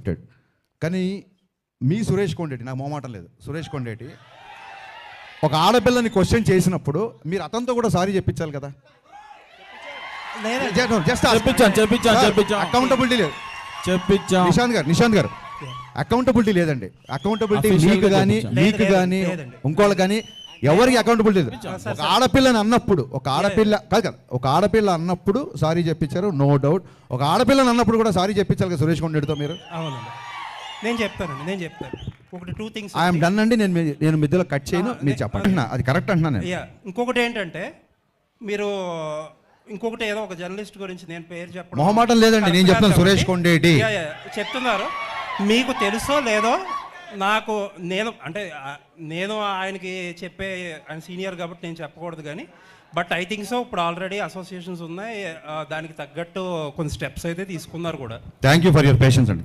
Unscripted. కానీ మీ సురేష్ కొండేటి, నాకు మొహమాటం లేదు, సురేష్ కొండేటి ఒక ఆడపిల్లని క్వశ్చన్ చేసినప్పుడు మీరు అతనితో కూడా సారీ చెప్పించాలి కదా. అకౌంటబిలిటీ లేదు. నిశాంత్ గారు అకౌంటబిలిటీ లేదండి. అకౌంటబిలిటీ మీకు కానీ ఇంకోళ్ళకి కానీ ఎవరికి అకౌంటబిలిటీ లేదు. ఒక ఆడపిల్లని అన్నప్పుడు ఒక ఆడపిల్ల అన్నప్పుడు సారీ చెప్పించారు, నో డౌట్. ఒక ఆడపిల్లని అన్నప్పుడు కూడా సారీ చెప్పించాలి కదా సురేష్ కొండేటితో మీరు. అవునండి, నేను చెప్తాను ఒకటి 2 things. ఐఎమ్ డన్ అండి, నేను మధ్యలో కట్ చేయను, మీరు చెప్పండి, అది కరెక్ట్ అంటున్నాను నేను. ఇంకొకటి ఏంటంటే మీరు ఇంకొకటి ఏదో ఒక జర్నలిస్ట్ గురించి నేను పేరు చెప్పడం మొహమాటం లేదండి, నేను చెప్తాను సురేష్ కొండేటి చెప్తున్నారు. మీకు తెలుసో లేదో నాకు నేను ఆయనకి చెప్పే, ఆయన సీనియర్ కాబట్టి నేను చెప్పకూడదు కానీ, బట్ ఐ థింక్ సో ఇప్పుడు ఆల్రెడీ అసోసియేషన్స్ ఉన్నాయి, దానికి తగ్గట్టు కొన్ని స్టెప్స్ అయితే తీసుకున్నారు కూడా. Thank you for your patience అండి.